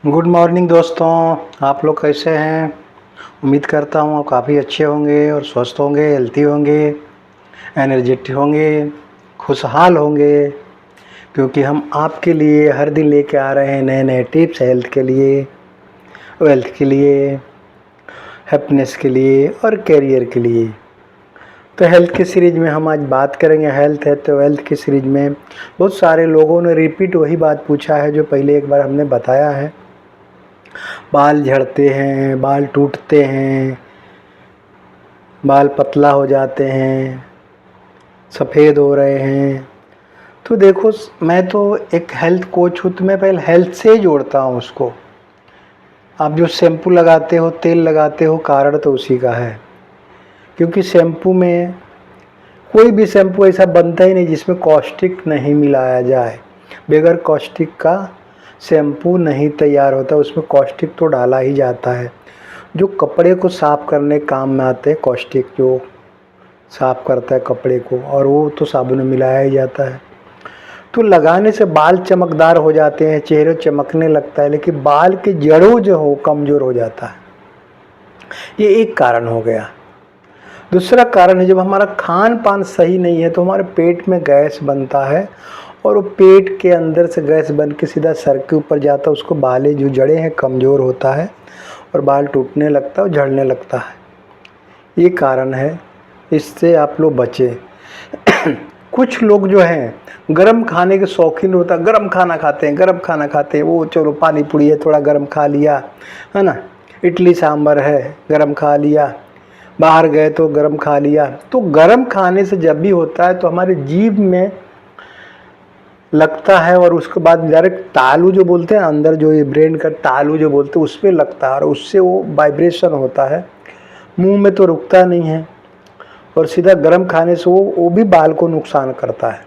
Good morning दोस्तों। आप लोग कैसे हैं? उम्मीद करता हूँ आप काफ़ी अच्छे होंगे और स्वस्थ होंगे, हेल्थी होंगे, एनर्जेटिक होंगे, खुशहाल होंगे, क्योंकि हम आपके लिए हर दिन लेके आ रहे हैं नए नए टिप्स हेल्थ के लिए, वेल्थ के लिए, हैप्पीनेस के लिए और करियर के लिए। तो हेल्थ की सीरीज़ में हम आज बात करेंगे। हेल्थ है तो वेल्थ की सीरीज़ में बहुत सारे लोगों ने रिपीट वही बात पूछा है जो पहले एक बार हमने बताया है। बाल झड़ते हैं, बाल टूटते हैं, बाल पतला हो जाते हैं, सफ़ेद हो रहे हैं। तो देखो, मैं तो एक हेल्थ कोच हूँ तो मैं पहले हेल्थ से ही जोड़ता हूँ उसको। आप जो शैम्पू लगाते हो, तेल लगाते हो, कारण तो उसी का है। क्योंकि शैम्पू में कोई भी शैम्पू ऐसा बनता ही नहीं जिसमें कॉस्टिक नहीं मिलाया जाए। बगैर कॉस्टिक का शैम्पू नहीं तैयार होता, उसमें कॉस्टिक तो डाला ही जाता है। जो कपड़े को साफ़ करने काम में आते हैं, कॉस्टिक जो साफ़ करता है कपड़े को, और वो तो साबुन में मिलाया ही जाता है। तो लगाने से बाल चमकदार हो जाते हैं, चेहरे चमकने लगता है, लेकिन बाल के जड़ों जो हो कमज़ोर हो जाता है। ये एक कारण हो गया। दूसरा कारण है, जब हमारा खान पान सही नहीं है तो हमारे पेट में गैस बनता है, और वो पेट के अंदर से गैस बन के सीधा सर के ऊपर जाता है। उसको बालें जो जड़ें हैं कमज़ोर होता है और बाल टूटने लगता है और झड़ने लगता है। ये कारण है, इससे आप लोग बचें। कुछ लोग जो हैं गरम खाने के शौकीन होता, गरम खाना खाते हैं, वो चलो पानी पूरी है थोड़ा गरम खा लिया, है ना, इडली सांभर है गरम खा लिया, बाहर गए तो गरम खा लिया। तो गरम खाने से जब भी होता है तो हमारे जीभ में लगता है, और उसके बाद डायरेक्ट तालू जो बोलते हैं, अंदर जो ये ब्रेन का तालू जो बोलते हैं उस पर लगता है, और उससे वो वाइब्रेशन होता है। मुंह में तो रुकता नहीं है, और सीधा गर्म खाने से वो भी बाल को नुकसान करता है।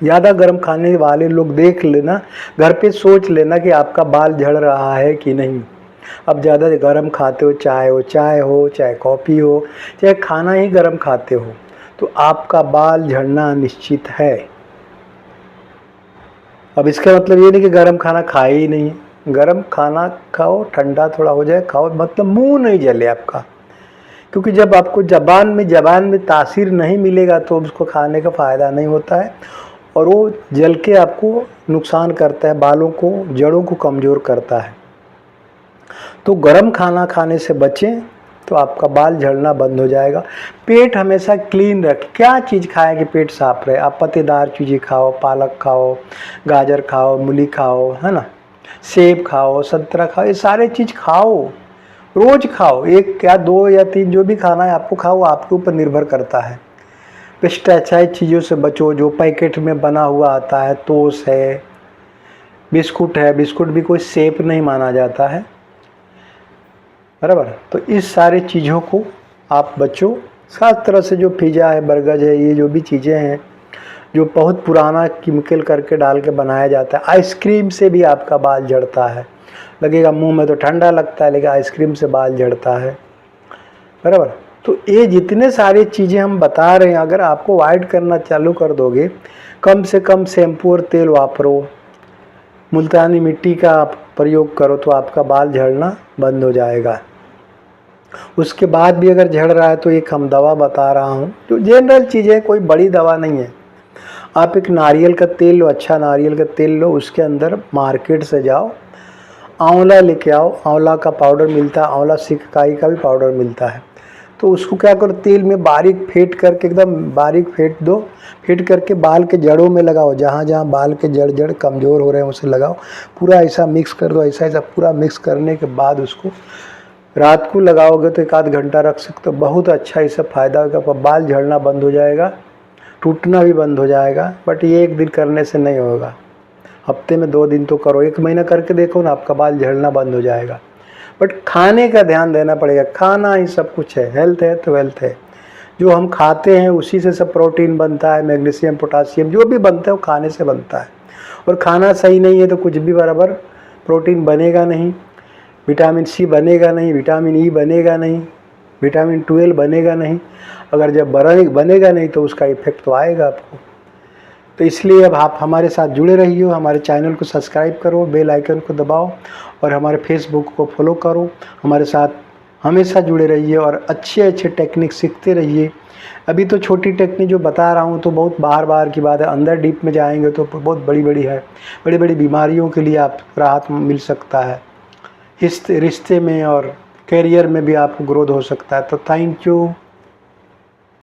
ज़्यादा गर्म खाने वाले लोग देख लेना, घर पे सोच लेना कि आपका बाल झड़ रहा है कि नहीं। अब ज़्यादा गर्म खाते हो, चाय हो चाहे कॉफ़ी हो, चाहे खाना ही गर्म खाते हो, तो आपका बाल झड़ना निश्चित है। अब इसका मतलब ये नहीं कि गर्म खाना खाए ही नहीं। गर्म खाना खाओ, ठंडा थोड़ा हो जाए खाओ, मतलब मुंह नहीं जले आपका। क्योंकि जब आपको ज़बान में तासीर नहीं मिलेगा तो उसको खाने का फ़ायदा नहीं होता है, और वो जल के आपको नुकसान करता है, बालों को, जड़ों को कमज़ोर करता है। तो गर्म खाना खाने से बचें तो आपका बाल झड़ना बंद हो जाएगा। पेट हमेशा क्लीन रखें। क्या चीज़ खाएं कि पेट साफ रहे? आप पत्तेदार चीज़ें खाओ, पालक खाओ, गाजर खाओ, मूली खाओ, है ना, सेब खाओ, संतरा खाओ, ये सारे चीज़ खाओ, रोज़ खाओ। एक या दो या तीन जो भी खाना है आपको खाओ, आपके ऊपर निर्भर करता है। पेस्टिसाइड चीज़ों से बचो, जो पैकेट में बना हुआ आता है, टोस्ट है, बिस्कुट है, बिस्कुट भी कोई सेफ नहीं माना जाता है, बराबर। तो इस सारे चीज़ों को आप बचो। खास तरह से जो पिज़्ज़ा है, बर्गर है, ये जो भी चीज़ें हैं जो बहुत पुराना केमिकल करके डाल के बनाया जाता है। आइसक्रीम से भी आपका बाल झड़ता है। लगेगा मुंह में तो ठंडा लगता है, लेकिन आइसक्रीम से बाल झड़ता है, बराबर। तो ये जितने सारी चीज़ें हम बता रहे हैं, अगर आपको अवॉइड करना चालू कर दोगे, कम से कम शैम्पू और तेल वापरो, मुल्तानी मिट्टी का प्रयोग करो, तो आपका बाल झड़ना बंद हो जाएगा। उसके बाद भी अगर झड़ रहा है तो एक हम दवा बता रहा हूँ, जो जनरल चीज़ें, कोई बड़ी दवा नहीं है। आप एक नारियल का तेल लो, अच्छा नारियल का तेल लो, उसके अंदर मार्केट से जाओ, आंवला लेके आओ, आंवला का पाउडर मिलता है, आंवला सिकाई का भी पाउडर मिलता है। तो उसको क्या करो, तेल में बारीक फेंट करके, एकदम बारीक फेंट दो, फेंट करके बाल के जड़ों में लगाओ, जहाँ जहाँ बाल के जड़ कमज़ोर हो रहे हैं उसे लगाओ। पूरा ऐसा मिक्स कर दो, ऐसा पूरा मिक्स करने के बाद उसको रात को लगाओगे तो 1 आध घंटा रख सकते हो। बहुत अच्छा इससे फ़ायदा होगा, आपका बाल झड़ना बंद हो जाएगा, टूटना भी बंद हो जाएगा। बट ये एक दिन करने से नहीं होगा, हफ्ते में 2 दिन तो करो, 1 महीना करके देखो ना, आपका बाल झड़ना बंद हो जाएगा। बट खाने का ध्यान देना पड़ेगा। खाना ही सब कुछ है, हेल्थ है तो वेल्थ है। जो हम खाते हैं उसी से सब प्रोटीन बनता है, मैग्नीशियम, पोटासियम, जो भी बनता है वो खाने से बनता है। और खाना सही नहीं है तो कुछ भी बराबर प्रोटीन बनेगा नहीं, विटामिन सी बनेगा नहीं, विटामिन ई बनेगा नहीं, विटामिन 12 बनेगा नहीं। अगर जब बनेगा नहीं तो उसका इफेक्ट तो आएगा आपको। तो इसलिए अब आप हमारे साथ जुड़े रहिए, हमारे चैनल को सब्सक्राइब करो, बेल आइकन को दबाओ और हमारे फेसबुक को फॉलो करो। हमारे साथ हमेशा जुड़े रहिए और अच्छे टेक्निक सीखते रहिए। अभी तो छोटी टेक्निक जो बता रहा हूँ तो बहुत बाहर की बात है, अंदर डीप में जाएंगे तो बहुत बड़ी है। बड़ी बीमारियों के लिए आप राहत मिल सकता है, रिश्ते में और करियर में भी आपको ग्रोथ हो सकता है। तो थैंक यू।